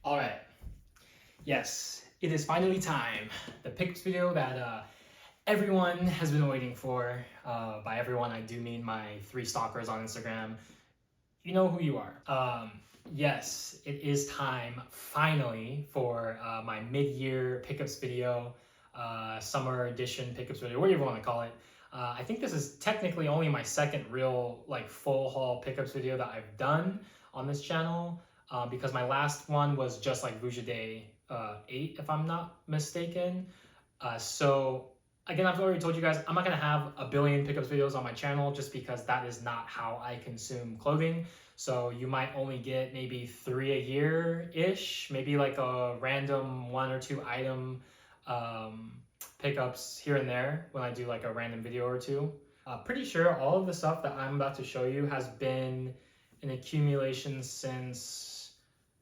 All right. Yes, it is finally time. The pickups video that everyone has been waiting for. By everyone, I do mean my 3 stalkers on Instagram. You know who you are. Yes, it is time finally for my mid-year pickups video, summer edition pickups video, whatever you want to call it. I think this is technically only my second real full haul pickups video that I've done on this channel, because my last one was just like Vuja Day 8, if I'm not mistaken. So again, I've already told you guys, I'm not gonna have a billion pickups videos on my channel just because that is not how I consume clothing. So you might only get maybe 3 a year-ish, maybe like a random 1 or 2 item pickups here and there when I do like a random video or two. Pretty sure all of the stuff that I'm about to show you has been an accumulation since,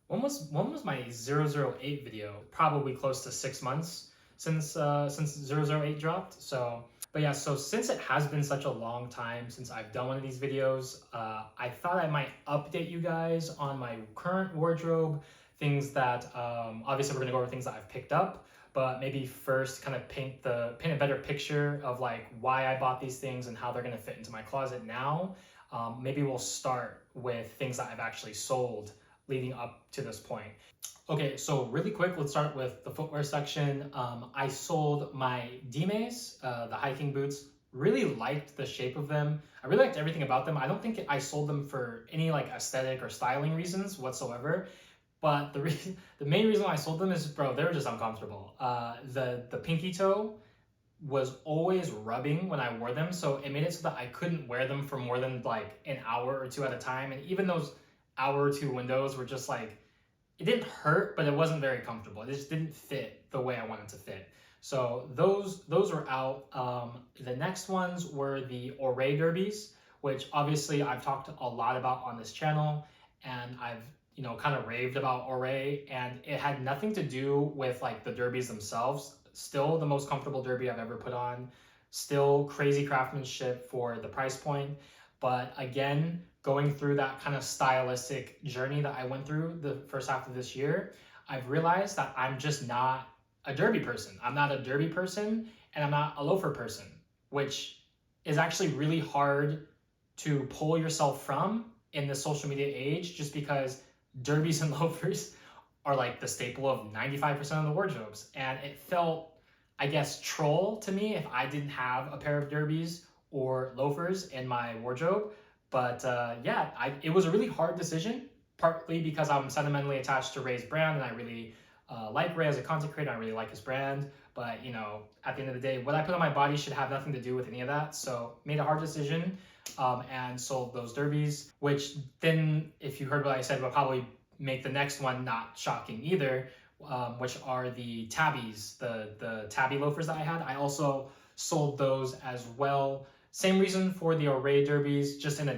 when was my 008 video? Probably close to 6 months since 008 dropped. So, but yeah, so since it has been such a long time since I've done one of these videos, I thought I might update you guys on my current wardrobe, things that, obviously we're gonna go over things that I've picked up, but maybe first kind of paint a better picture of like why I bought these things and how they're gonna fit into my closet now. Maybe we'll start with things that I've actually sold leading up to this point. Okay, so really quick, let's start with the footwear section. I sold my Dimes, the hiking boots. Really liked the shape of them. I really liked everything about them. I don't think I sold them for any like aesthetic or styling reasons whatsoever. But the main reason why I sold them is, bro, they were just uncomfortable. The pinky toe was always rubbing when I wore them, so it made it so that I couldn't wear them for more than like an hour or two at a time. And even those hour or two windows were just like, it didn't hurt, but it wasn't very comfortable. It just didn't fit the way I wanted to fit. So those were out. The next ones were the Oray derbies, which obviously I've talked a lot about on this channel, and I've kind of raved about Oray, and it had nothing to do with like the derbies themselves. Still the most comfortable derby I've ever put on. Still crazy craftsmanship for the price point. But again, going through that kind of stylistic journey that I went through the first half of this year, I've realized that I'm just not a derby person. I'm not a derby person, and I'm not a loafer person, which is actually really hard to pull yourself from in the social media age, just because derbies and loafers are like the staple of 95% of the wardrobes. And it felt, I guess, troll to me if I didn't have a pair of derbies or loafers in my wardrobe. But yeah, it was a really hard decision, partly because I'm sentimentally attached to Ray's brand, and I really like Ray as a content creator. I really like his brand. But at the end of the day, what I put on my body should have nothing to do with any of that. So made a hard decision, and sold those derbies, which then, if you heard what I said, will probably make the next one not shocking either, which are the tabbies, the tabby loafers that I had. I also sold those as well. Same reason for the Oray derbies, just on the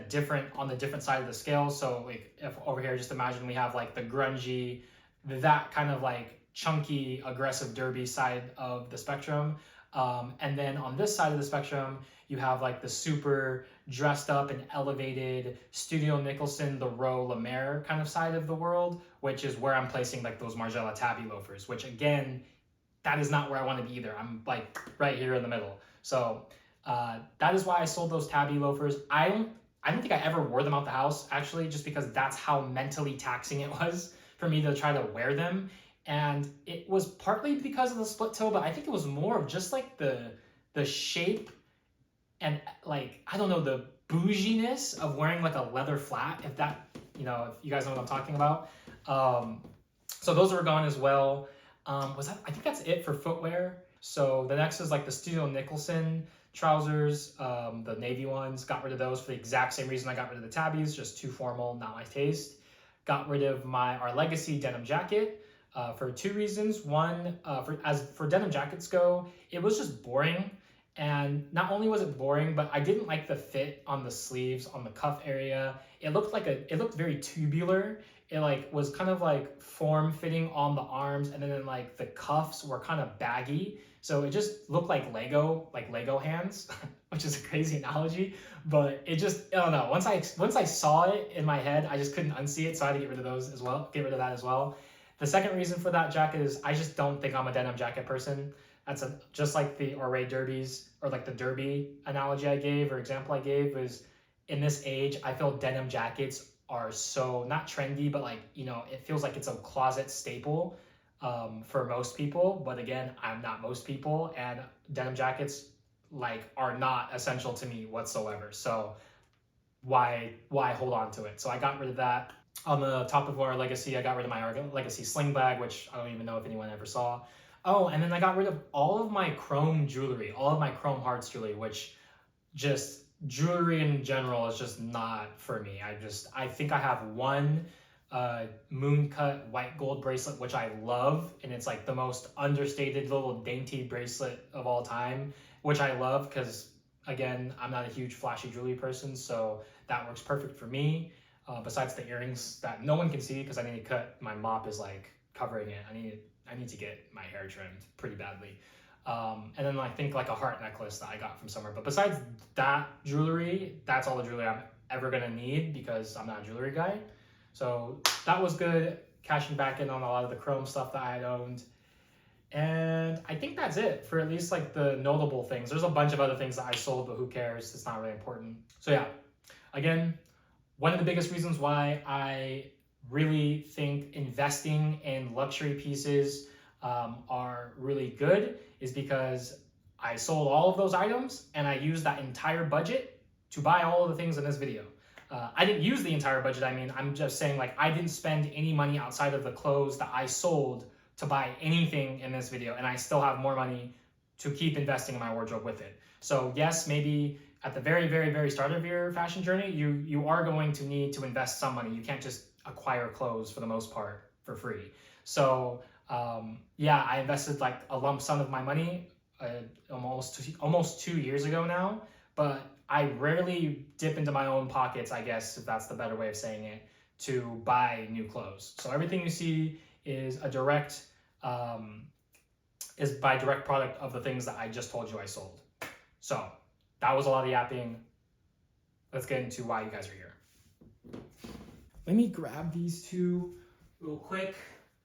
different side of the scale. So like, if over here, just imagine we have like the grungy, that kind of like chunky, aggressive derby side of the spectrum. And then on this side of the spectrum, you have like the super dressed up and elevated Studio Nicholson, the Roe Lemaire kind of side of the world, which is where I'm placing like those Margiela tabby loafers, which again, that is not where I want to be either. I'm like right here in the middle. So that is why I sold those tabby loafers. I don't think I ever wore them out the house, actually, just because that's how mentally taxing it was for me to try to wear them. And it was partly because of the split toe, but I think it was more of just like the shape and like, I don't know, the bouginess of wearing like a leather flat, if you guys know what I'm talking about. So those were gone as well. I think that's it for footwear. So the next is like the Studio Nicholson trousers, the navy ones. Got rid of those for the exact same reason I got rid of the tabbies, just too formal, not my taste. Got rid of Our Legacy denim jacket for 2 reasons. One, for denim jackets go, it was just boring. And not only was it boring, but I didn't like the fit on the sleeves, on the cuff area. It looked very tubular. It like was kind of like form fitting on the arms, and then like the cuffs were kind of baggy. So it just looked like Lego hands, which is a crazy analogy, but it just, I don't know. Once I saw it in my head, I just couldn't unsee it, so I had to get rid of that as well. The second reason for that jacket is I just don't think I'm a denim jacket person. Just like the Oray derbies, or like the derby analogy I gave or example I gave, is in this age, I feel denim jackets are so not trendy, but like, you know, it feels like it's a closet staple for most people. But again, I'm not most people, and denim jackets like are not essential to me whatsoever. So why hold on to it? So I got rid of that. On the top of our legacy, I got rid of my legacy sling bag, which I don't even know if anyone ever saw. Oh, and then I got rid of all of my chrome jewelry, all of my chrome hearts jewelry, which just jewelry in general is just not for me. I think I have one moon cut white gold bracelet, which I love, and it's like the most understated little dainty bracelet of all time, which I love because again, I'm not a huge flashy jewelry person, so that works perfect for me. Besides the earrings that no one can see because I need to cut, my mop is like covering it. I need to get my hair trimmed pretty badly. And then I think like a heart necklace that I got from somewhere. But besides that jewelry, that's all the jewelry I'm ever gonna need because I'm not a jewelry guy. So that was good, cashing back in on a lot of the chrome stuff that I had owned. And I think that's it for at least like the notable things. There's a bunch of other things that I sold, but who cares? It's not really important. So yeah, again, one of the biggest reasons why I really think investing in luxury pieces are really good is because I sold all of those items and I used that entire budget to buy all of the things in this video. I didn't use the entire budget. I mean, I'm just saying like I didn't spend any money outside of the clothes that I sold to buy anything in this video, and I still have more money to keep investing in my wardrobe with it. So yes, maybe at the very, very, very start of your fashion journey, you are going to need to invest some money. You can't just acquire clothes for the most part for free. So yeah, I invested like a lump sum of my money almost 2 years ago now, but I rarely dip into my own pockets, I guess, if that's the better way of saying it, to buy new clothes. So everything you see is a direct, is by direct product of the things that I just told you I sold. So that was a lot of yapping. Let's get into why you guys are here. Let me grab these two real quick.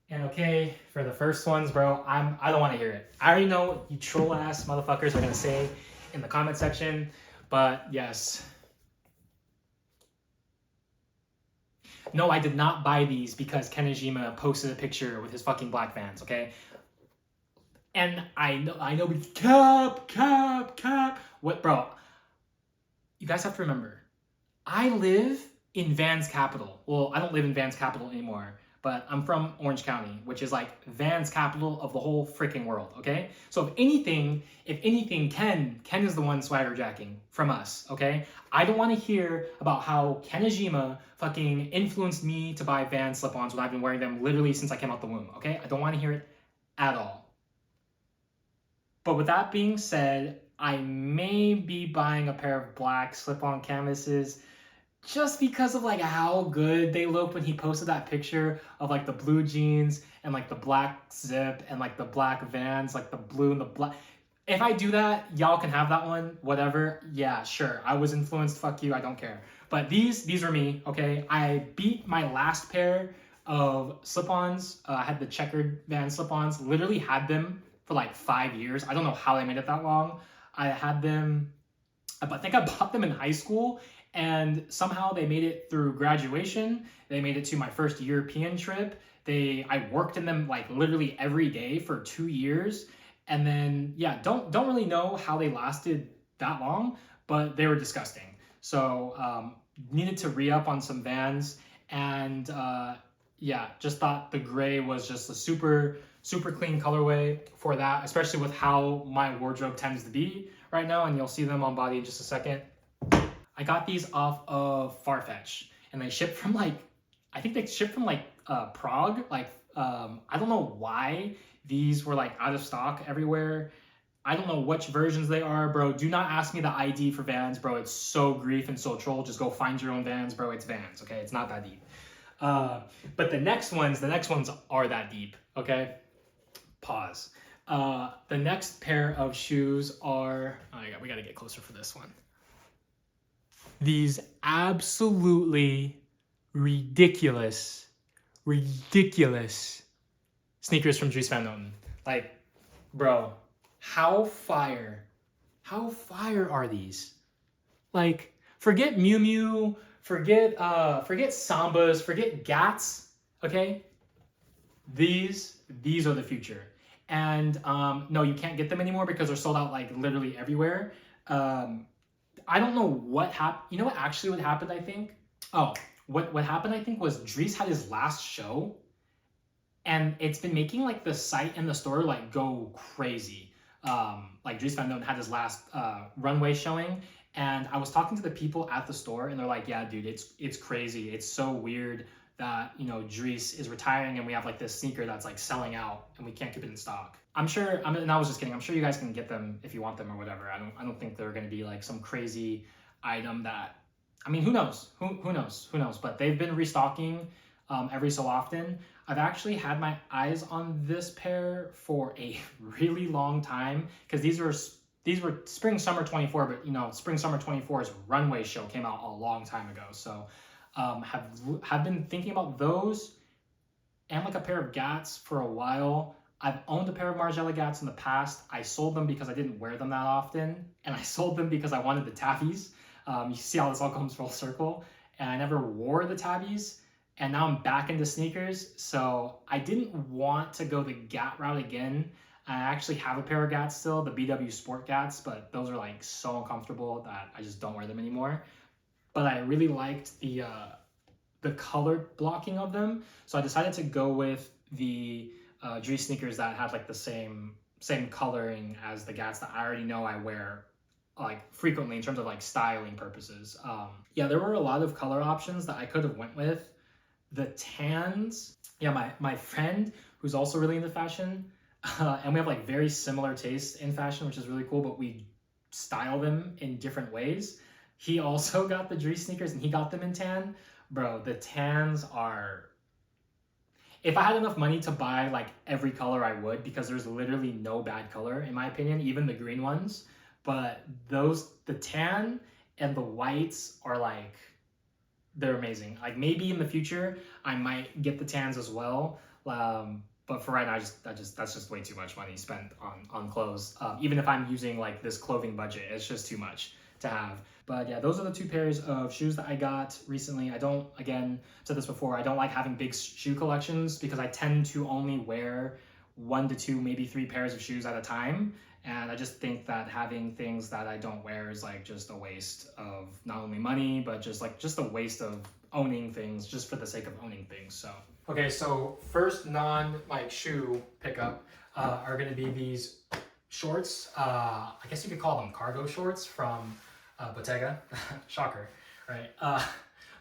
And okay, for the first ones, bro, I don't want to hear it. I already know what you troll ass motherfuckers are gonna say in the comment section, but yes. No, I did not buy these because Kenejima posted a picture with his fucking black Vans, okay? And I know, but cap. What, bro? You guys have to remember, I live in Vans capital. Well, I don't live in Vans capital anymore, but I'm from Orange County, which is like Vans capital of the whole freaking world, okay? So if anything, Ken is the one swagger jacking from us, okay? I don't want to hear about how Kenejima fucking influenced me to buy Vans slip-ons when I've been wearing them literally since I came out the womb, okay? I don't want to hear it at all. But with that being said, I may be buying a pair of black slip-on canvases just because of like how good they looked when he posted that picture of like the blue jeans and like the black zip and like the black Vans, like the blue and the black. If I do that, y'all can have that one, whatever. Yeah, sure. I was influenced, fuck you, I don't care. But these are me, okay? I beat my last pair of slip-ons. I had the checkered Vans slip-ons, literally had them for like 5 years. I don't know how they made it that long. I had them, I think I bought them in high school, and somehow they made it through graduation. They made it to my first European trip. I worked in them like literally every day for 2 years. And then, yeah, don't really know how they lasted that long, but they were disgusting. So needed to re-up on some Vans, and yeah, just thought the gray was just a super clean colorway for that, especially with how my wardrobe tends to be right now, and you'll see them on body in just a second. I got these off of Farfetch, and they shipped from like, I think they shipped from like Prague. Like, I don't know why these were like out of stock everywhere. I don't know which versions they are, bro. Do not ask me the ID for Vans, bro. It's so grief and so troll. Just go find your own Vans, bro. It's Vans, okay? It's not that deep. But the next ones are that deep, okay? Pause. The next pair of shoes are, oh yeah, we gotta get closer for this one. These absolutely ridiculous sneakers from Dries Van Noten. Like, bro, how fire are these? Like, forget Miu Miu, forget Sambas, forget Gats, okay? These are the future. And no, you can't get them anymore because they're sold out like literally everywhere. I don't know what happened. You know what actually what happened, I think? Oh, what happened, I think, was Dries had his last show, and it's been making like the site and the store like go crazy. Like Dries Van Noten had his last runway showing, and I was talking to the people at the store, and they're like, "Yeah, dude, it's crazy. It's so weird that Dries is retiring, and we have like this sneaker that's like selling out, and we can't keep it in stock." I'm sure. And I was just kidding. I'm sure you guys can get them if you want them or whatever. I don't think they're gonna be like some crazy item that. I mean, who knows? Who knows? Who knows? But they've been restocking every so often. I've actually had my eyes on this pair for a really long time because these were spring summer 24, but spring summer 24's runway show came out a long time ago. So have been thinking about those and like a pair of Gats for a while. I've owned a pair of Margiela Gats in the past. I sold them because I didn't wear them that often, and I sold them because I wanted the tabbies. You see how this all comes full circle, and I never wore the tabbies. And now I'm back into sneakers, so I didn't want to go the Gat route again. I actually have a pair of Gats still, the BW Sport Gats, but those are like so uncomfortable that I just don't wear them anymore. But I really liked the color blocking of them, so I decided to go with the Dries sneakers that had like the same coloring as the Gats that I already know I wear like frequently in terms of like styling purposes. Yeah, there were a lot of color options that I could have went with. The tans, yeah, my friend who's also really into fashion, and we have like very similar tastes in fashion, which is really cool, but we style them in different ways. He also got the Dries sneakers and he got them in tan. Bro, the tans are, if I had enough money to buy like every color, I would, because there's literally no bad color in my opinion, even the green ones. But the tan and the whites are like, they're amazing. Like maybe in the future I might get the tans as well, but for right now that's just way too much money spent on clothes. Even if I'm using like this clothing budget, it's just too much to have. But yeah, those are the two pairs of shoes that I got recently. I don't, again, said this before, I don't like having big shoe collections because I tend to only wear 1 to 2, maybe 3 pairs of shoes at a time. And I just think that having things that I don't wear is like just a waste of not only money, but just a waste of owning things just for the sake of owning things. So okay, so first like shoe pickup are going to be these shorts. I guess you could call them cargo shorts from Bottega. Shocker, right?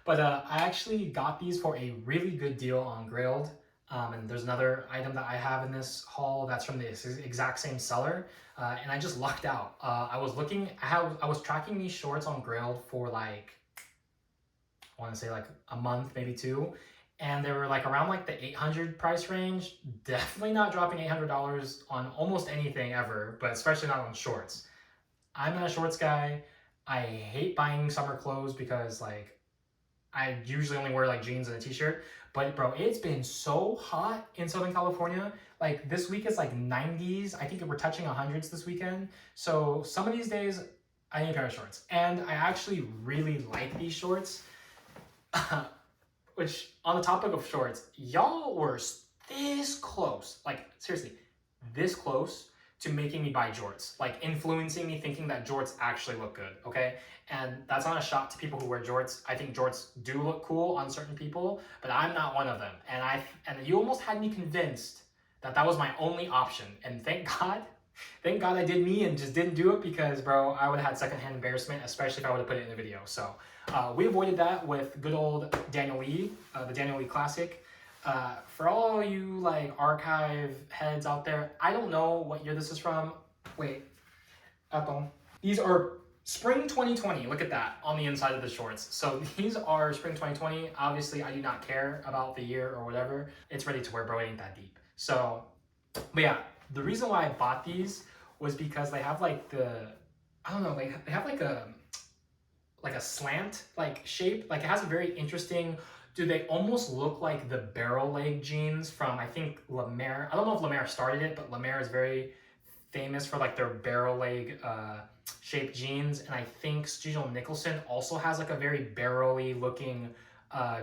But I actually got these for a really good deal on Grailed. And there's another item that I have in this haul that's from the exact same seller, and I just lucked out. I was tracking these shorts on Grailed for like, I want to say like a month, maybe 2, and they were like around like the 800 price range. Definitely not dropping $800 on almost anything ever, but especially not on shorts. I'm not a shorts guy. I hate buying summer clothes because like I usually only wear like jeans and a t-shirt. But bro, it's been so hot in Southern California. Like this week is like 90s. I think we're touching 100s this weekend. So some of these days I need a pair of shorts. And I actually really like these shorts. Which, on the topic of shorts, y'all were this close, like seriously, this close to making me buy jorts, like influencing me thinking that jorts actually look good, okay? And that's not a shot to people who wear jorts. I think jorts do look cool on certain people, but I'm not one of them. And you almost had me convinced that that was my only option. And thank God I did me and just didn't do it, because bro, I would have had secondhand embarrassment, especially if I would have put it in the video. So we avoided that with good old Daniel Lee, the Daniel Lee Classic. For all you like archive heads out there, I don't know what year this is from. Wait, these are spring 2020. Look at that on the inside of the shorts. So these are spring 2020. Obviously, I do not care about the year or whatever. It's ready to wear, bro. It ain't that deep. So, but yeah, the reason why I bought these was because they have like I don't know, they have like a slant like shape. Like it has a very interesting Dude, they almost look like the barrel leg jeans from, I think, Lemaire. I don't know if Lemaire started it, but Lemaire is very famous for like their barrel leg shaped jeans. And I think Studio Nicholson also has like a very barrel-y looking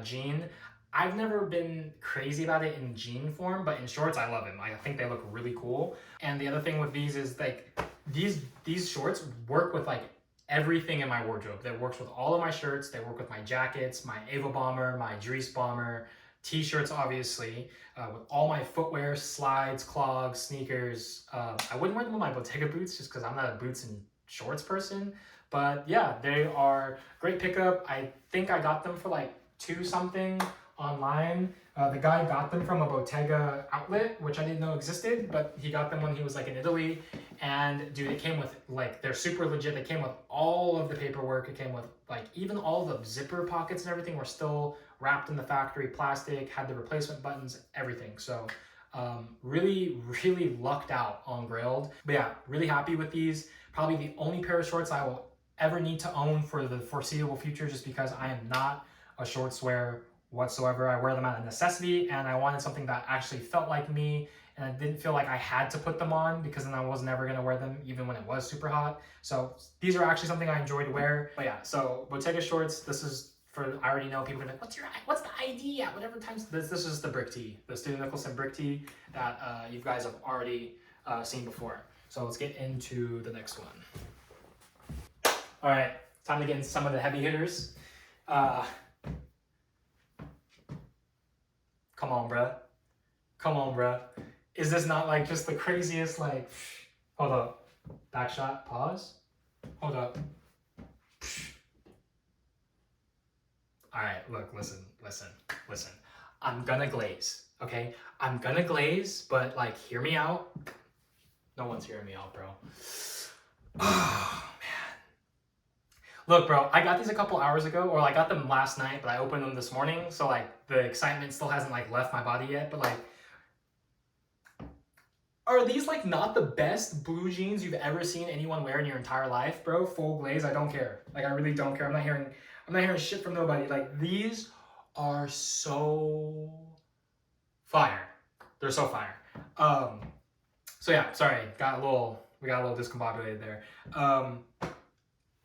jean. I've never been crazy about it in jean form, but in shorts, I love them. I think they look really cool. And the other thing with these is like, these shorts work with like everything in my wardrobe. That works with all of my shirts. They work with my jackets, my Ava bomber, my Dries bomber, t-shirts, obviously, with all my footwear, slides, clogs, sneakers. I wouldn't wear them with my Bottega boots just because I'm not a boots and shorts person. But yeah, they are great pickup. I think I got them for like $2 something online. The guy got them from a Bottega outlet, which I didn't know existed, but he got them when he was like in Italy. And dude, it came with like, they're super legit. They came with all of the paperwork. It came with like, even all the zipper pockets and everything were still wrapped in the factory plastic, had the replacement buttons, everything. So really, really lucked out on Grailed. But yeah, really happy with these. Probably the only pair of shorts I will ever need to own for the foreseeable future, just because I am not a shorts wearer whatsoever. I wear them out of necessity, and I wanted something that actually felt like me, and I didn't feel like I had to put them on, because then I was never going to wear them even when it was super hot. So these are actually something I enjoy to wear. But yeah, so Bottega shorts, this is for, I already know people are like, what's the idea? Whatever times, this is the brick tee, the Studio Nicholson brick tee that you guys have already seen before. So let's get into the next one. All right, time to get into some of the heavy hitters. Come on, bruh. Come on, bruh. Is this not like just the craziest, like, hold up. Back shot, pause. Hold up. All right, look, listen. I'm gonna glaze, okay? I'm gonna glaze, but like, hear me out. No one's hearing me out, bro. Oh, man. Look, bro, I got these a couple hours ago, or I got them last night, but I opened them this morning, so like the excitement still hasn't like left my body yet, but like, are these like not the best blue jeans you've ever seen anyone wear in your entire life, bro? Full glaze, I don't care. Like, I really don't care. I'm not hearing shit from nobody. Like, these are so fire. They're so fire. So yeah, sorry, we got a little discombobulated there.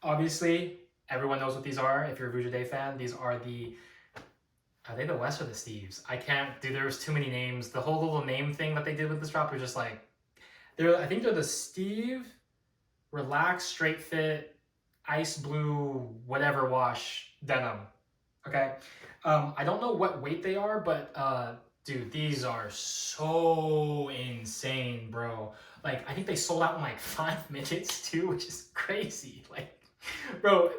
Obviously, everyone knows what these are. If you're a Vuja Day fan, these are they the West or the Steves? I can't, dude, there was too many names. The whole little name thing that they did with this drop was just like, I think they're the Steve Relaxed Straight Fit Ice Blue whatever wash denim. Okay? I don't know what weight they are, but dude, these are so insane, bro. Like, I think they sold out in like 5 minutes too, which is crazy. Like, bro,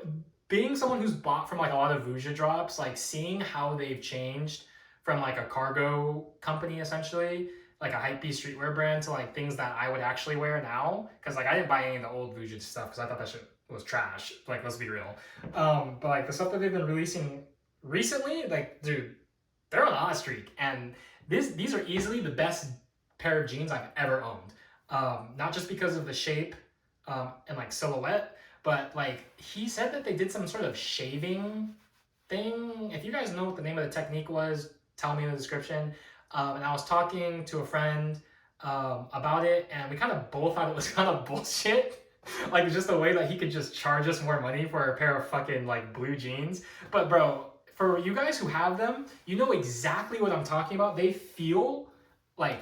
being someone who's bought from like a lot of Vuja drops, like seeing how they've changed from like a cargo company, essentially, like a hypebeast streetwear brand, to like things that I would actually wear now. Cause like I didn't buy any of the old Vuja stuff because I thought that shit was trash. Like, let's be real. But like the stuff that they've been releasing recently, like, dude, they're on a hot streak. And these are easily the best pair of jeans I've ever owned. Not just because of the shape and like silhouette, but like he said that they did some sort of shaving thing. If you guys know what the name of the technique was, tell me in the description. And I was talking to a friend about it, and we kind of both thought it was kind of bullshit. Like, just the way that he could just charge us more money for a pair of fucking like blue jeans. But bro, for you guys who have them, you know exactly what I'm talking about. They feel like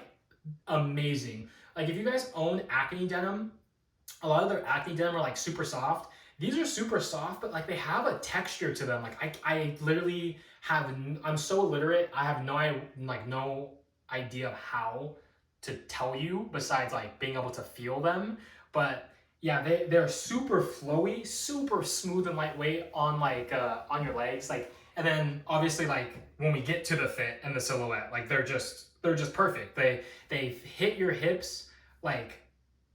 amazing. Like, if you guys own Acne denim, a lot of their Acne denim are like super soft. These are super soft, but like they have a texture to them. Like I literally have, I'm so illiterate, I have no idea of how to tell you besides like being able to feel them. But yeah, they're super flowy, super smooth and lightweight on like on your legs. Like, and then obviously like when we get to the fit and the silhouette, like they're just perfect. They hit your hips, like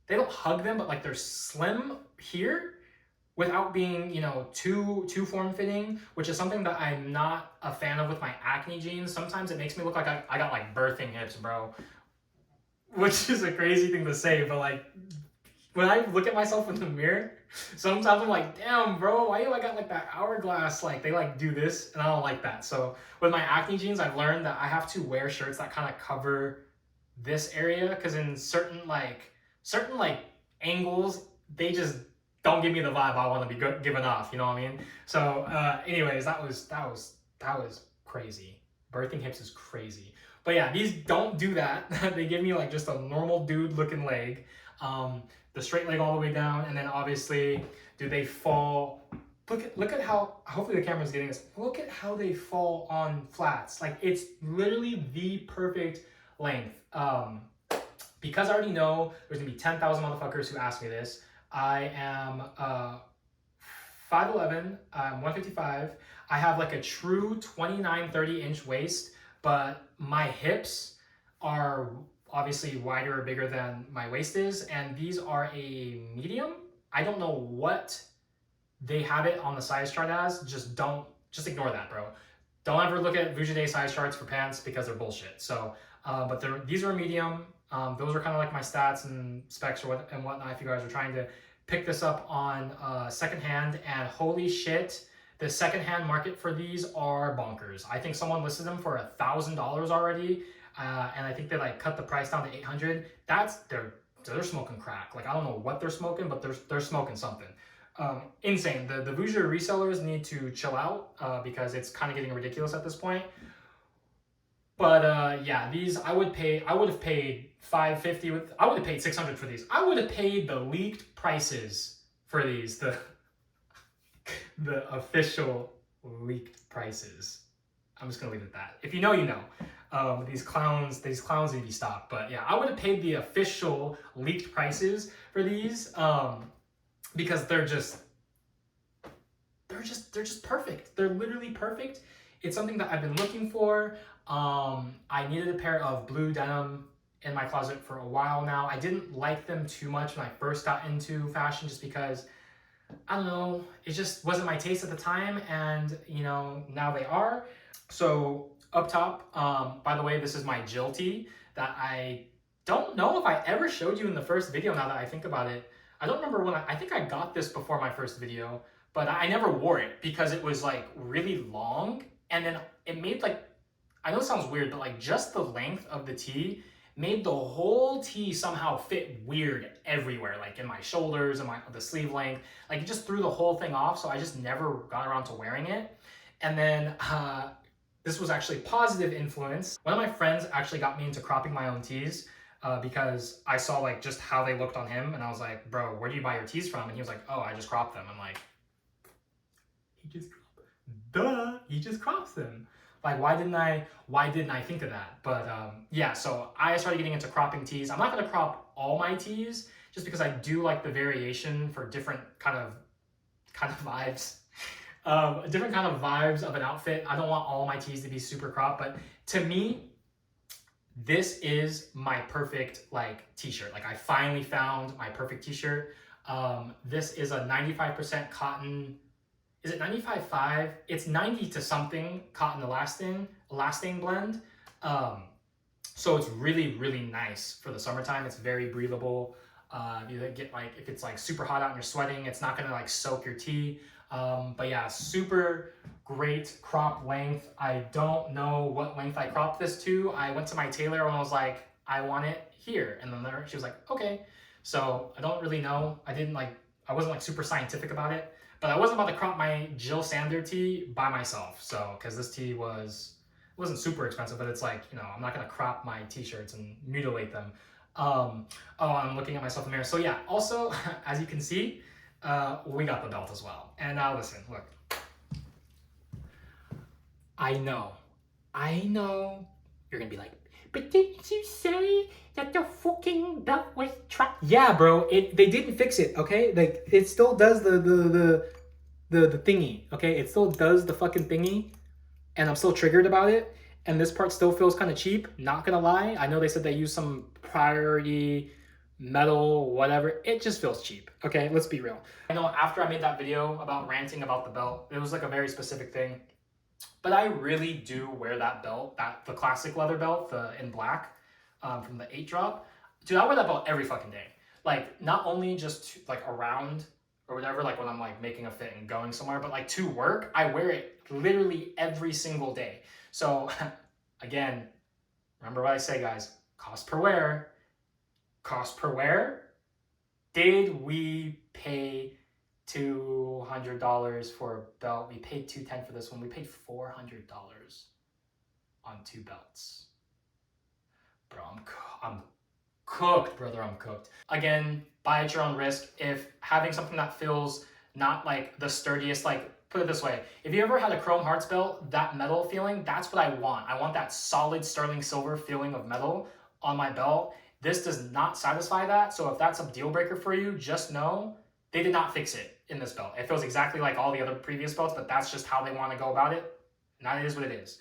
they don't hug them, but like they're slim here without being, you know, too form-fitting, which is something that I'm not a fan of with my Acne jeans. Sometimes it makes me look like I got like birthing hips, bro. Which is a crazy thing to say, but like, when I look at myself in the mirror, sometimes I'm like, damn, bro, why do I got like that hourglass? Like they like do this, and I don't like that. So with my acne jeans, I've learned that I have to wear shirts that kind of cover this area, because in certain angles, they just don't give me the vibe I want to be giving off. You know what I mean? So, anyways, that was crazy. Birthing hips is crazy. But yeah, these don't do that. They give me like just a normal dude looking leg. The straight leg all the way down, and then obviously, do they fall? Look at how, hopefully the camera's getting this. Look at how they fall on flats. Like it's literally the perfect length. Because I already know there's gonna be 10,000 motherfuckers who ask me this. I am 5'11", 155. I have like a true 29, 30-inch waist, but my hips are obviously wider or bigger than my waist is, and these are a medium. I don't know what they have it on the size chart as. Just ignore that, bro. Don't ever look at Vuja size charts for pants because they're bullshit. So, but these are a medium. Those are kind of like my stats and specs or whatnot. If you guys are trying to pick this up on secondhand, and holy shit, the secondhand market for these are bonkers. I think someone listed them for $1,000 already. And I think they like cut the price down to 800. They're smoking crack. Like I don't know what they're smoking, but they're smoking something. Insane. The Vuja resellers need to chill out because it's kind of getting ridiculous at this point. But yeah, these I would have paid $550 I would have paid $600 for these. I would have paid the leaked prices for these, the official leaked prices. I'm just gonna leave it at that. If you know, you know. These clowns need to be stopped. But yeah, I would have paid the official leaked prices for these because they're just perfect. They're literally perfect. It's something that I've been looking for. I needed a pair of blue denim in my closet for a while now. I didn't like them too much when I first got into fashion, just because I don't know, it just wasn't my taste at the time, and you know, now they are. So up top, by the way, this is my Jill tee that I don't know if I ever showed you in the first video. Now that I think about it, I don't remember when I think I got this before my first video, but I never wore it because it was like really long, and then it made like, I know it sounds weird, but like just the length of the tee made the whole tee somehow fit weird everywhere, like in my shoulders and the sleeve length. Like it just threw the whole thing off, so I just never got around to wearing it. And then this was actually positive influence. One of my friends actually got me into cropping my own tees because I saw like just how they looked on him, and I was like, bro, where do you buy your tees from? And he was like, oh, I just crop them. I'm like, he just crops them. Like, why didn't I think of that? But yeah, so I started getting into cropping tees. I'm not gonna crop all my tees just because I do like the variation for different kind of vibes. Different kind of vibes of an outfit. I don't want all my tees to be super cropped, but to me, this is my perfect like t-shirt. Like I finally found my perfect t-shirt. This is a 95% cotton. Is it 95.5? It's 90 to something cotton elastin blend. So it's really, really nice for the summertime. It's very breathable. You get like, if it's like super hot out and you're sweating, it's not gonna like soak your tee. But yeah, super great crop length. I don't know what length I cropped this to. I went to my tailor and I was like, I want it here. And then she was like, okay. So I don't really know. I wasn't like super scientific about it, but I wasn't about to crop my Jill Sander tee by myself. So, cause this tee wasn't super expensive, but it's like, you know, I'm not gonna crop my t-shirts and mutilate them. Oh, I'm looking at myself in the mirror. So yeah, also, as you can see, we got the belt as well. And now listen, look. I know, you're gonna be like, but didn't you say that the fucking belt was trapped? Yeah, bro, they didn't fix it, okay? Like, it still does the thingy, okay? It still does the fucking thingy, and I'm still triggered about it. And this part still feels kind of cheap, not gonna lie. I know they said they used some priority metal, whatever. It just feels cheap, okay? Let's be real. I know after I made that video about ranting about the belt, it was like a very specific thing, but I really do wear that belt, the classic leather belt, in black, from the 8 drop. Dude, I wear that belt every fucking day. like not only just to, like around or whatever, like when I'm like making a fit and going somewhere, but like to work, I wear it literally every single day. So again, remember what I say, guys, cost per wear, cost per wear. Did we pay $200 for a belt? We paid $210 for this one. We paid $400 on 2 belts. Bro, I'm cooked, brother. I'm cooked. Again, buy at your own risk. If having something that feels not like the sturdiest, like put it this way, if you ever had a Chrome Hearts belt, that metal feeling, that's what I want. I want that solid sterling silver feeling of metal on my belt. This does not satisfy that. So if that's a deal breaker for you, just know they did not fix it in this belt. It feels exactly like all the other previous belts, but that's just how they want to go about it. And that is what it is.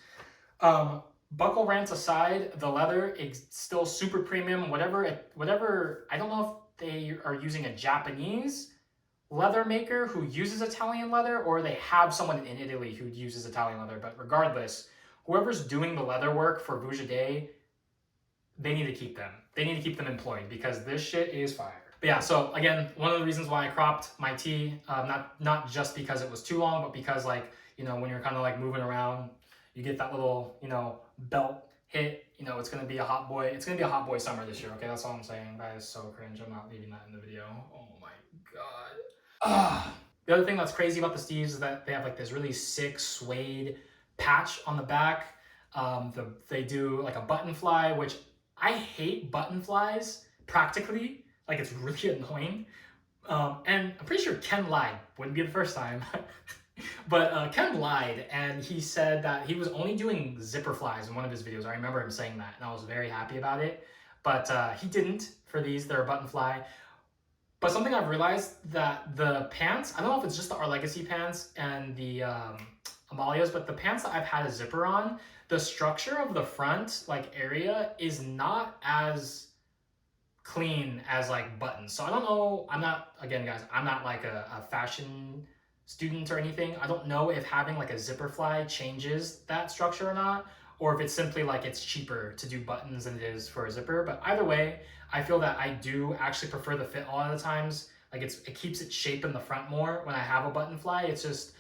Buckle rants aside, the leather is still super premium. Whatever. I don't know if they are using a Japanese leather maker who uses Italian leather, or they have someone in Italy who uses Italian leather. But regardless, whoever's doing the leather work for Vujade, they need to keep them. They need to keep them employed because this shit is fire. But yeah, so again, one of the reasons why I cropped my tee, not just because it was too long, but because like, you know, when you're kind of like moving around, you get that little, you know, belt hit. You know, it's gonna be a hot boy. It's gonna be a hot boy summer this year. Okay, that's all I'm saying. That is so cringe. I'm not leaving that in the video. Oh my god. The other thing that's crazy about the Steves is that they have like this really sick suede patch on the back. They do like a button fly, which I hate button flies practically. Like it's really annoying. And I'm pretty sure Ken lied. Wouldn't be the first time. But Ken lied, and he said that he was only doing zipper flies in one of his videos. I remember him saying that, and I was very happy about it. But he didn't for these. They're a button fly. But something I've realized that the pants, I don't know if it's just the Our Legacy pants and the Amalia's, but the pants that I've had a zipper on, the structure of the front like area is not as clean as like buttons. So I don't know. I'm not, again, guys, I'm not like a fashion student or anything. I don't know if having like a zipper fly changes that structure or not, or if it's simply like it's cheaper to do buttons than it is for a zipper. But either way, I feel that I do actually prefer the fit a lot of the times. Like it keeps its shape in the front more when I have a button fly. It's just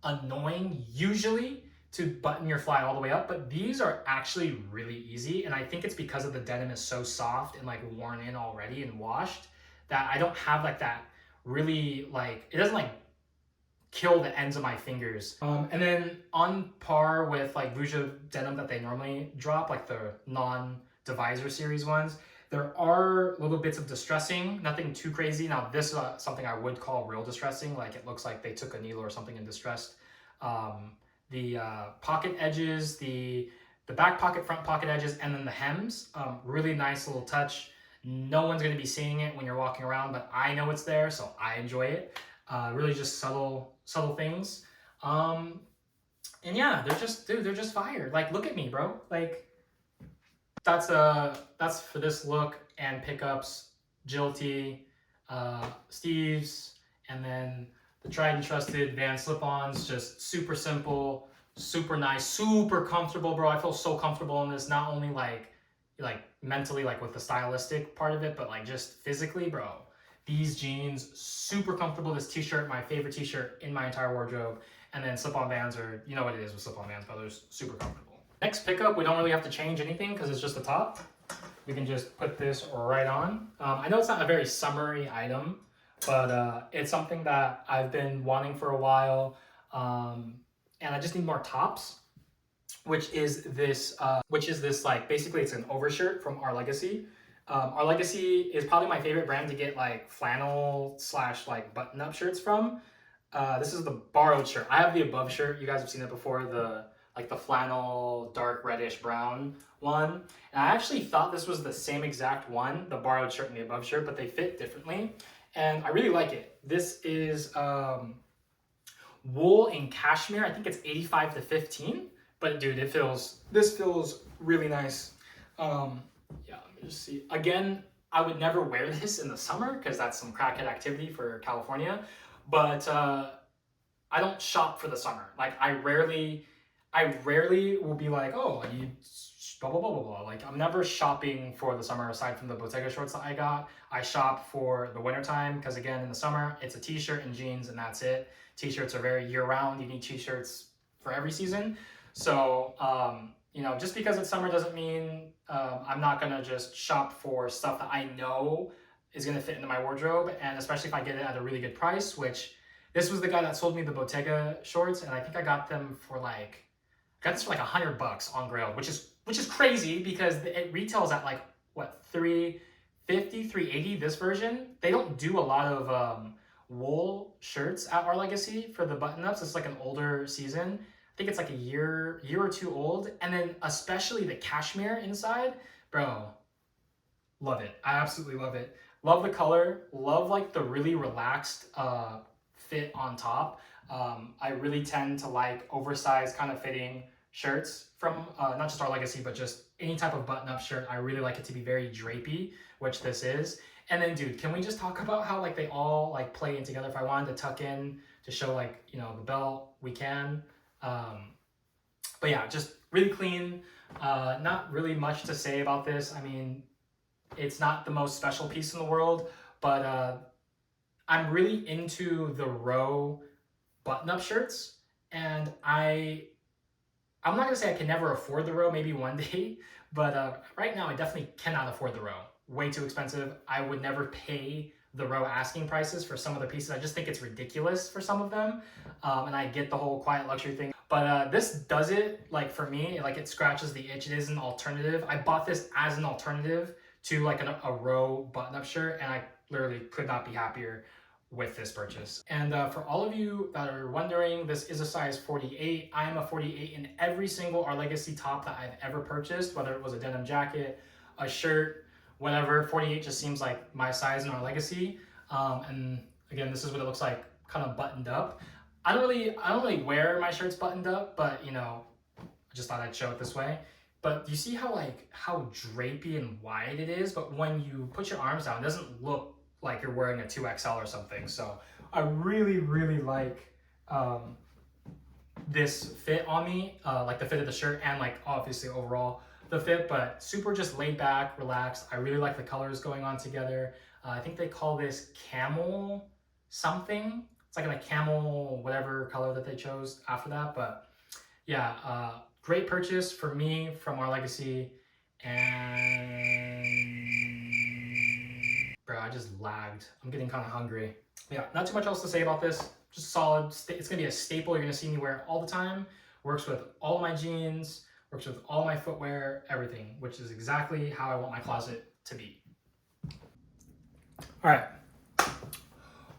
annoying usually to button your fly all the way up, but these are actually really easy. And I think it's because of the denim is so soft and like worn in already and washed that I don't have like that really like, it doesn't like kill the ends of my fingers. And then on par with like Vuja denim that they normally drop, like the non-divisor series ones, there are little bits of distressing, nothing too crazy. Now this is something I would call real distressing, like it looks like they took a needle or something and distressed. The pocket edges, the back pocket, front pocket edges, and then the hems, really nice little touch. No one's gonna be seeing it when you're walking around, but I know it's there, so I enjoy it. Really just subtle things. And yeah, they're just fire. Like, look at me, bro. Like, that's for this look and pickups, Agility, Steves, and then the tried and trusted Van slip-ons. Just super simple, super nice, super comfortable, bro. I feel so comfortable in this, not only like mentally, like with the stylistic part of it, but like just physically, bro. These jeans, super comfortable. This t-shirt, my favorite t-shirt in my entire wardrobe. And then slip-on Vans are, you know what it is with slip-on Vans, but they're super comfortable. Next pickup, we don't really have to change anything because it's just the top. We can just put this right on. I know it's not a very summery item, but it's something that I've been wanting for a while. And I just need more tops, which is this like, basically it's an overshirt from Our Legacy. Our Legacy is probably my favorite brand to get like flannel / like button up shirts from. This is the borrowed shirt. I have the above shirt. You guys have seen it before, the flannel dark reddish brown one. And I actually thought this was the same exact one, the borrowed shirt and the above shirt, but they fit differently. And I really like it. This is wool and cashmere. I think it's 85/15, but dude, this feels really nice. Yeah, let me just see. Again, I would never wear this in the summer because that's some crackhead activity for California, but I don't shop for the summer. Like I I rarely will be like, oh, I need blah, blah, blah, blah, blah. Like, I'm never shopping for the summer aside from the Bottega shorts that I got. I shop for the wintertime because, again, in the summer, it's a t-shirt and jeans and that's it. T-shirts are very year-round. You need t-shirts for every season. So, you know, just because it's summer doesn't mean I'm not going to just shop for stuff that I know is going to fit into my wardrobe. And especially if I get it at a really good price, which this was the guy that sold me the Bottega shorts. And I think I got them for like, got this for like $100 on Grailed, which is crazy because it retails at like what, 350, 380 this version. They don't do a lot of wool shirts at Our Legacy for the button-ups. It's like an older season. I think it's like a year or two old. And then especially the cashmere inside, bro, love it. I absolutely love it. Love the color, love like the really relaxed fit on top. I really tend to like oversized kind of fitting shirts from not just Our Legacy, but just any type of button-up shirt. I really like it to be very drapey, which this is. And then, dude, can we just talk about how like they all like play in together? If I wanted to tuck in to show like, you know, the belt, we can. But yeah, just really clean. Not really much to say about this. I mean, it's not the most special piece in the world, but I'm really into the row button-up shirts, and I'm not gonna say I can never afford the row, maybe one day, but right now I definitely cannot afford the row. Way too expensive. I would never pay the row asking prices for some of the pieces. I just think it's ridiculous for some of them, and I get the whole quiet luxury thing. But this does it, like for me, like it scratches the itch. It is an alternative. I bought this as an alternative to like a row button-up shirt, and I literally could not be happier with this purchase. And for all of you that are wondering, this is a size 48. I am a 48 in every single Our Legacy top that I've ever purchased, whether it was a denim jacket, a shirt, whatever. 48 just seems like my size in Our Legacy. And again, this is what it looks like, kind of buttoned up. I don't really wear my shirts buttoned up, but you know, I just thought I'd show it this way. But you see how drapey and wide it is, but when you put your arms down, it doesn't look like you're wearing a 2XL or something. So I really, really like this fit on me, like the fit of the shirt and like obviously overall the fit, but super just laid back, relaxed. I really like the colors going on together. I think they call this camel something. It's like in a camel whatever color that they chose after that. But yeah, great purchase for me from Our Legacy. And bro, I just lagged. I'm getting kind of hungry. Yeah, not too much else to say about this. Just solid. It's gonna be a staple. You're gonna see me wear it all the time. Works with all of my jeans. Works with all my footwear, everything, which is exactly how I want my closet to be. All right,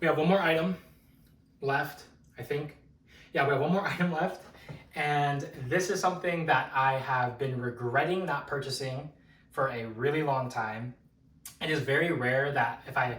we have one more item left, I think. Yeah, we have one more item left. And this is something that I have been regretting not purchasing for a really long time. It is very rare that if I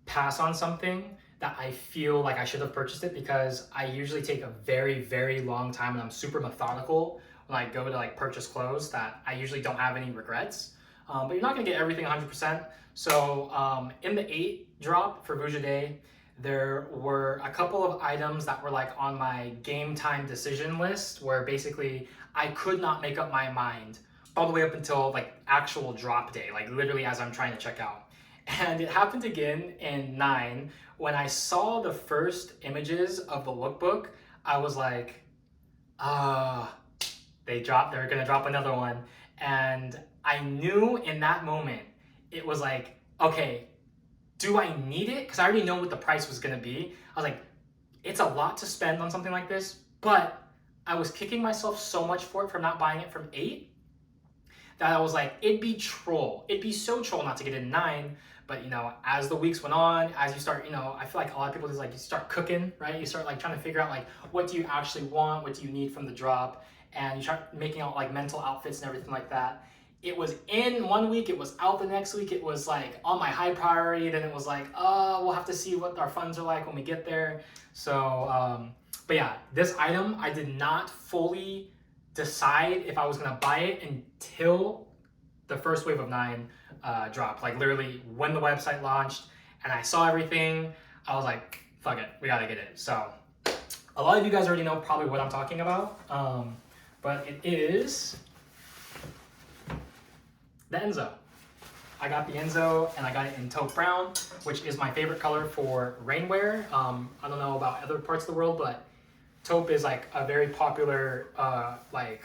pass on something that I feel like I should have purchased it, because I usually take a very, very long time and I'm super methodical when I go to like purchase clothes, that I usually don't have any regrets. But you're not gonna get everything 100%. So in the 8 drop for Vuja Day, there were a couple of items that were like on my game time decision list, where basically I could not make up my mind all the way up until like actual drop day, like literally as I'm trying to check out. And it happened again in 9 when I saw the first images of the lookbook. I was like, they're gonna drop another one. And I knew in that moment, it was like, okay, do I need it? Because I already know what the price was gonna be. I was like, it's a lot to spend on something like this, but I was kicking myself so much for not buying it from 8, that I was like, it'd be so troll not to get it in 9. But you know, as the weeks went on, as you start, you know, I feel like a lot of people just like, you start cooking, right? You start like trying to figure out like, what do you actually want? What do you need from the drop? And you start making out like mental outfits and everything like that. It was in one week, it was out the next week. It was like on my high priority. Then it was like, we'll have to see what our funds are like when we get there. So, but yeah, this item, I did not fully decide if I was gonna buy it until the first wave of 9 dropped. Like literally when the website launched and I saw everything, I was like, fuck it, we gotta get it. So a lot of you guys already know probably what I'm talking about. but it is the Enzo. I got the Enzo and I got it in taupe brown, which is my favorite color for rainwear. I don't know about other parts of the world, but taupe is like a very popular like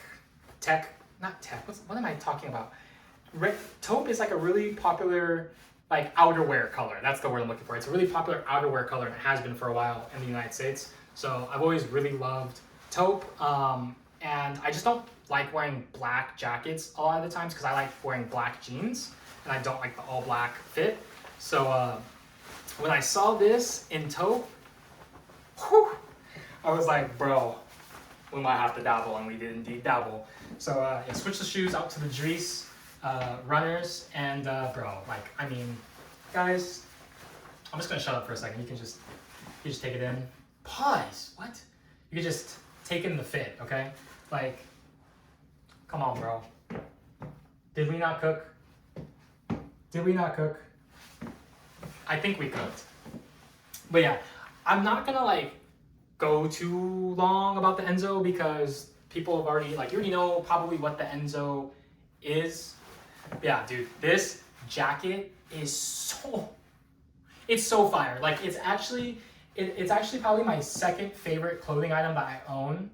what am I talking about? Taupe is like a really popular like outerwear color. That's the word I'm looking for. It's a really popular outerwear color and it has been for a while in the United States. So I've always really loved taupe. And I just don't like wearing black jackets a lot of the times because I like wearing black jeans and I don't like the all black fit. So when I saw this in taupe, whew, I was like, bro, we might have to dabble, and we did indeed dabble. So I switched the shoes out to the Dries runners, and bro, like, I mean, guys, I'm just gonna shut up for a second. You can just take it in. Pause. What? You can just take in the fit, okay? Like, come on, bro. Did we not cook? Did we not cook? I think we cooked. But yeah, I'm not gonna like go too long about the Enzo because people have already, like, you already know probably what the Enzo is. Yeah, dude, this jacket is it's so fire. Like, it's actually probably my second favorite clothing item that I own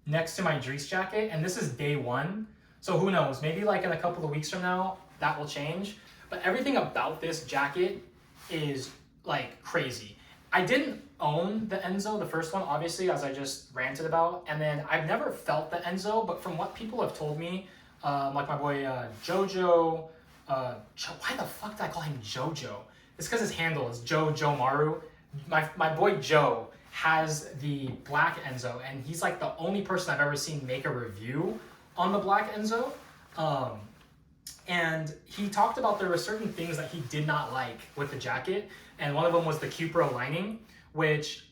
next to my Dries jacket, and this is day one. So who knows, maybe like in a couple of weeks from now, that will change. But everything about this jacket is like crazy. I didn't own the Enzo, the first one, obviously, as I just ranted about. And then I've never felt the Enzo, but from what people have told me, like my boy Jojo, why the fuck did I call him Jojo? It's because his handle is Joe Maru. My boy Joe has the black Enzo, and he's like the only person I've ever seen make a review on the black Enzo. And he talked about there were certain things that he did not like with the jacket, and one of them was the Cupro lining, which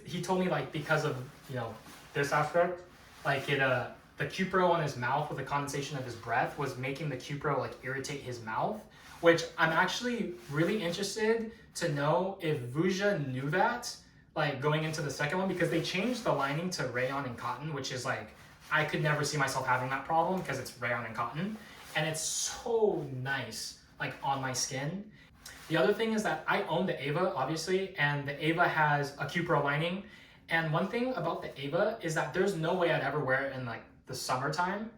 he told me, like, because of, you know, this aspect, like the Cupro on his mouth with the condensation of his breath was making the Cupro like irritate his mouth, which I'm actually really interested to know if Vuja knew that, like, going into the second one, because they changed the lining to rayon and cotton, which is like, I could never see myself having that problem because it's rayon and cotton, and it's so nice, like, on my skin. The other thing is that I own the Ava, obviously, and the Ava has a Cupro lining, and one thing about the Ava is that there's no way I'd ever wear it in, like, the summertime,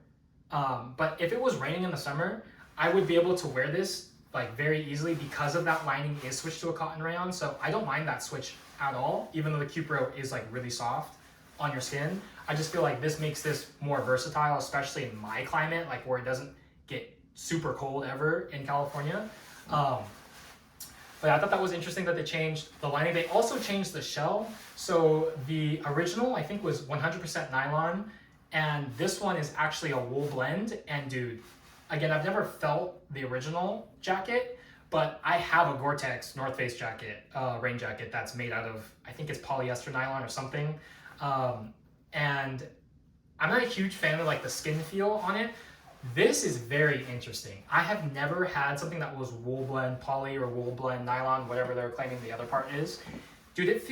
but if it was raining in the summer, I would be able to wear this, like, very easily because of that lining is switched to a cotton rayon, so I don't mind that switch at all, even though the Cupro is, like, really soft on your skin. I just feel like this makes this more versatile, especially in my climate, like, where it doesn't get super cold ever in California. But I thought that was interesting that they changed the lining. They also changed the shell. So the original, I think, was 100% nylon, and this one is actually a wool blend. And dude, again, I've never felt the original jacket, but I have a Gore-Tex North Face jacket, rain jacket, that's made out of, I think it's polyester nylon or something. And I'm not a huge fan of, like, the skin feel on it. This is very interesting. I have never had something that was wool blend poly or wool blend nylon, whatever they're claiming the other part is. Dude, it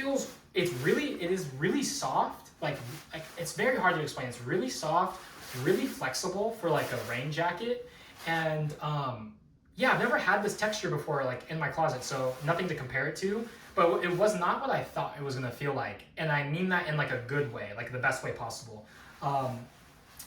is really soft. Like, it's very hard to explain. It's really soft, really flexible for, like, a rain jacket. And yeah, I've never had this texture before, like, in my closet, so nothing to compare it to. But it was not what I thought it was gonna feel like. And I mean that in, like, a good way, like the best way possible.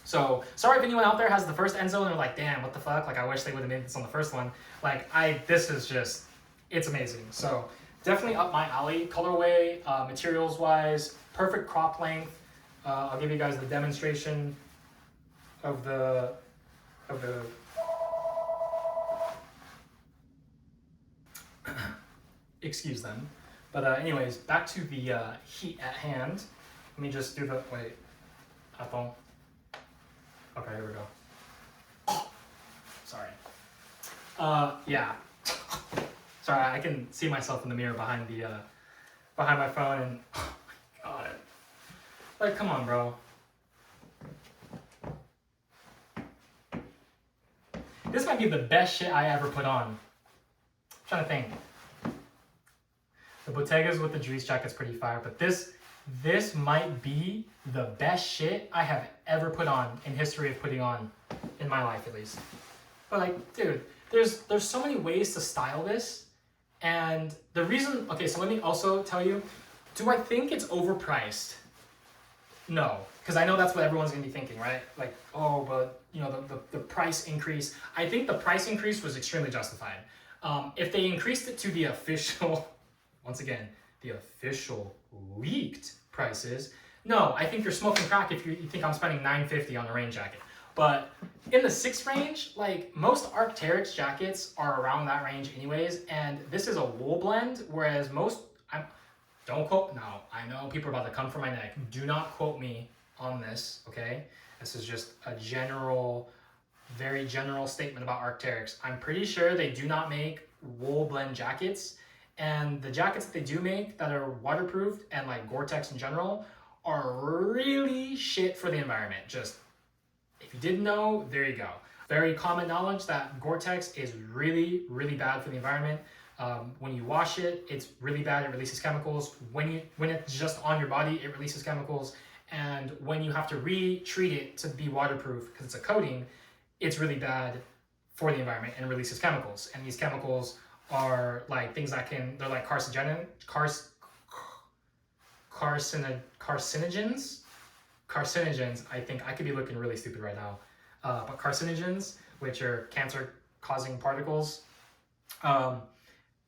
So sorry if anyone out there has the first Enzo and they're like, damn, what the fuck? Like, I wish they would have made this on the first one. Like, this is just, it's amazing. So definitely up my alley, colorway, materials wise, perfect crop length. I'll give you guys the demonstration of the excuse them. But anyways, back to the heat at hand. Let me just do the, wait, iPhone. Okay, here we go. Sorry. Yeah. Sorry, I can see myself in the mirror behind my phone, and oh my god. Like, come on, bro. This might be the best shit I ever put on. I'm trying to think. The Bottegas with the Dries jacket's pretty fire, but this this might be the best shit I have ever put on in history of putting on, in my life at least. But like, dude, there's so many ways to style this, and the reason, okay, so let me also tell you, do I think it's overpriced? No, because I know that's what everyone's gonna be thinking, right? Like, oh, but you know, the price increase. I think the price increase was extremely justified. If they increased it to the official, once again, the official leaked prices, no, I think you're smoking crack if you think I'm spending $950 on a rain jacket. But in the $6 range, like most Arcteryx jackets are around that range anyways, and this is a wool blend, whereas most, don't quote, no, I know people are about to come for my neck. Do not quote me on this, okay? This is just a general, very general statement about Arcteryx. I'm pretty sure they do not make wool blend jackets, and the jackets that they do make that are waterproofed and like Gore-Tex in general are really shit for the environment. Just, if you didn't know, there you go. Very common knowledge that Gore-Tex is really, really bad for the environment. When you wash it, it's really bad. It releases chemicals. When it's just on your body, it releases chemicals. And when you have to re-treat it to be waterproof because it's a coating, it's really bad for the environment and releases chemicals. And these chemicals are like things that they're like carcinogens. Carcinogens, I think. I could be looking really stupid right now. But carcinogens, which are cancer-causing particles. But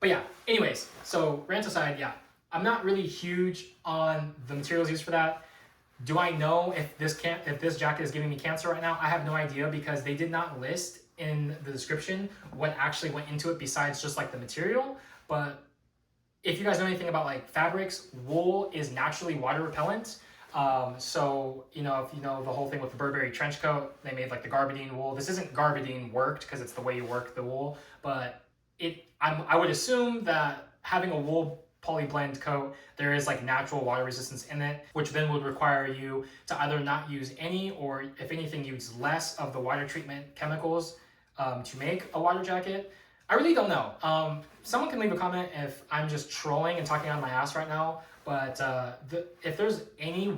yeah, anyways, so rant aside, yeah, I'm not really huge on the materials used for that. Do I know if this jacket is giving me cancer right now? I have no idea, because they did not list in the description what actually went into it besides just like the material. But if you guys know anything about like fabrics, wool is naturally water repellent. So, you know, if you know the whole thing with the Burberry trench coat, they made like the garbadine wool. This isn't garbadine worked because it's the way you work the wool, but I would assume that having a wool poly blend coat, there is like natural water resistance in it, which then would require you to either not use any, or if anything, use less of the water treatment chemicals to make a water jacket. I really don't know. Someone can leave a comment if I'm just trolling and talking out of my ass right now, but if there's any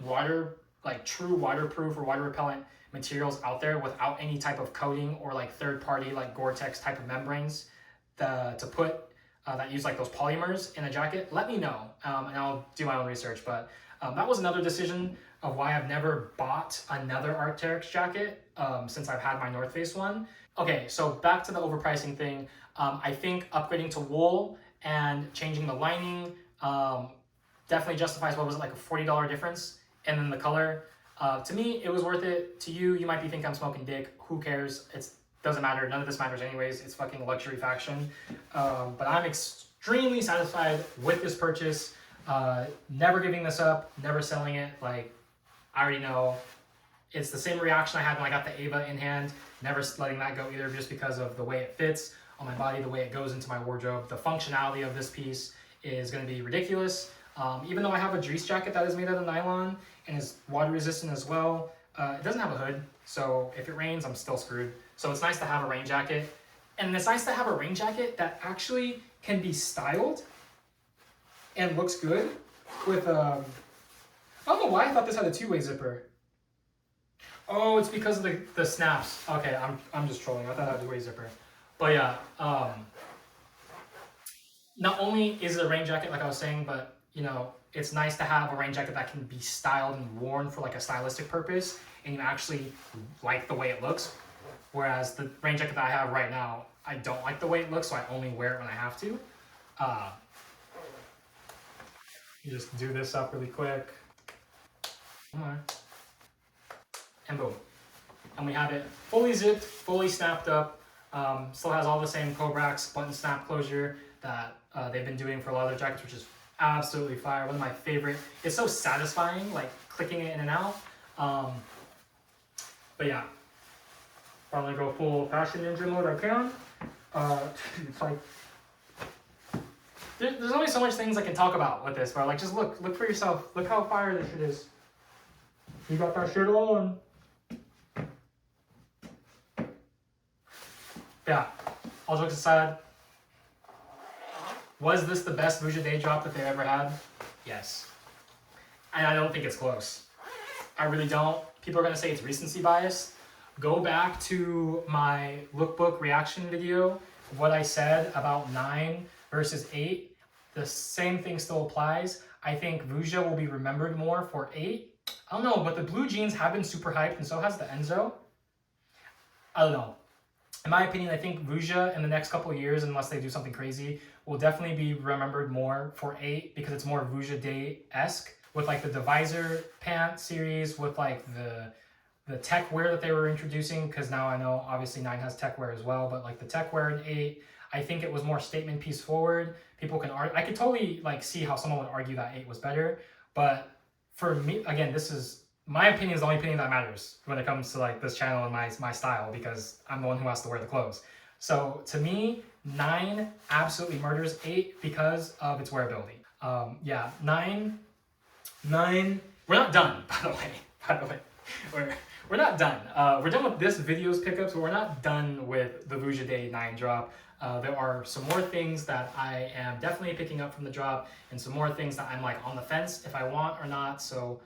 true waterproof or water repellent materials out there without any type of coating or like third party like Gore-Tex type of membranes to put that use like those polymers in a jacket, let me know, and I'll do my own research. But that was another decision of why I've never bought another Arcteryx jacket since I've had my North Face one. Okay, so back to the overpricing thing. I think upgrading to wool and changing the lining definitely justifies, what was it, like a $40 difference? And then the color, to me, it was worth it. To you, you might be thinking I'm smoking dick. Who cares? Doesn't matter. None of this matters anyways. It's fucking luxury fashion. But I'm extremely satisfied with this purchase. Never giving this up, never selling it. Like, I already know it's the same reaction I had when I got the Ava in hand. Never letting that go either, just because of the way it fits on my body, the way it goes into my wardrobe. The functionality of this piece is going to be ridiculous. Even though I have a Dries jacket that is made out of nylon and is water resistant as well, it doesn't have a hood. So if it rains, I'm still screwed. So it's nice to have a rain jacket. And it's nice to have a rain jacket that actually can be styled and looks good with, I don't know why I thought this had a two-way zipper. Oh, it's because of the snaps. Okay, I'm just trolling. I thought it had a two-way zipper. But yeah, not only is it a rain jacket, like I was saying, but you know, it's nice to have a rain jacket that can be styled and worn for like a stylistic purpose, and you actually like the way it looks. Whereas the rain jacket that I have right now, I don't like the way it looks, so I only wear it when I have to. You just do this up really quick. And boom. And we have it fully zipped, fully snapped up. Still has all the same Cobrax button snap closure that they've been doing for a lot of their jackets, which is absolutely fire. One of my favorite. It's so satisfying, like clicking it in and out. But yeah, probably go full fashion ninja mode I can. It's like there's only so much things I can talk about with this, bro. Like, just look for yourself. Look how fire this shit is. You got that shirt on. Yeah, all jokes aside, was this the best Vuja Day drop that they've ever had? Yes. And I don't think it's close. I really don't. People are gonna say it's recency bias. Go back to my lookbook reaction video, what I said about 9 versus 8. The same thing still applies. I think Vuja will be remembered more for 8. I don't know, but the blue jeans have been super hyped, and so has the Enzo. I don't know. In my opinion, I think Vuja in the next couple of years, unless they do something crazy, will definitely be remembered more for 8 because it's more Vuja Day-esque with like the divisor pant series, with like the tech wear that they were introducing, because now I know obviously 9 has tech wear as well, but like the tech wear in 8, I think it was more statement piece forward. People can argue, I could totally like see how someone would argue that 8 was better, but for me, again, this is my opinion, is the only opinion that matters when it comes to like this channel and my style, because I'm the one who has to wear the clothes. So to me, 9 absolutely murders 8 because of its wearability. Yeah, 9, we're not done, by the way. We're not done. We're done with this video's pickups, but we're not done with the Vuja Day 9 drop. There are some more things that I am definitely picking up from the drop, and some more things that I'm like on the fence if I want or not. So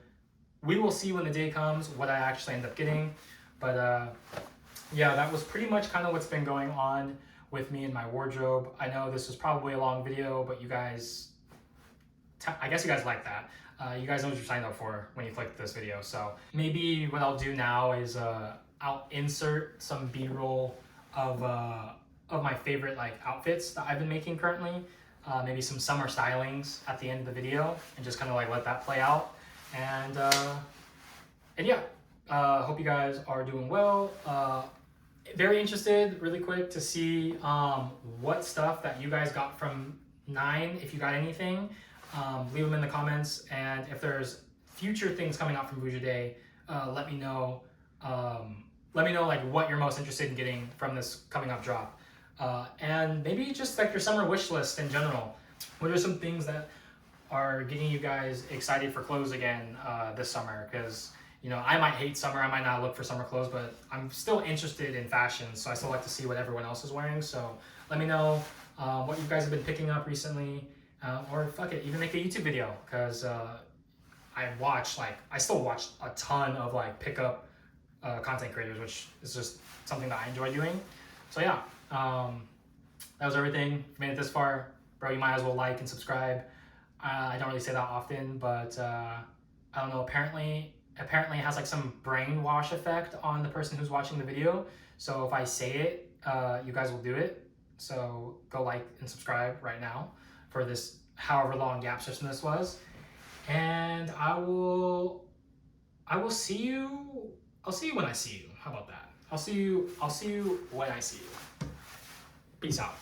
we will see when the day comes what I actually end up getting. But yeah, that was pretty much kind of what's been going on with me and my wardrobe. I know this was probably a long video, but you guys, I guess you guys like that. You guys know what you're signed up for when you click this video. So maybe what I'll do now is I'll insert some B-roll of my favorite like outfits that I've been making currently. Maybe some summer stylings at the end of the video, and just kind of like let that play out. And yeah, hope you guys are doing well. Very interested, really quick, to see what stuff that you guys got from 9, if you got anything. Leave them in the comments, and if there's future things coming out from Vuja Day, let me know. Let me know like what you're most interested in getting from this coming up drop, and maybe just like your summer wish list in general. What are some things that are getting you guys excited for clothes again this summer? Because you know, I might hate summer, I might not look for summer clothes, but I'm still interested in fashion, so I still like to see what everyone else is wearing. So let me know what you guys have been picking up recently. Or fuck it, even make a YouTube video, because I still watch a ton of like pickup content creators, which is just something that I enjoy doing. So yeah, that was everything. If you made it this far, bro, you might as well like and subscribe. I don't really say that often, but I don't know, apparently it has like some brainwash effect on the person who's watching the video. So if I say it, you guys will do it. So go like and subscribe right now for this however long gap system this was, and I will see you. I'll see you when I see you. How about that? I'll see you when I see you. Peace out.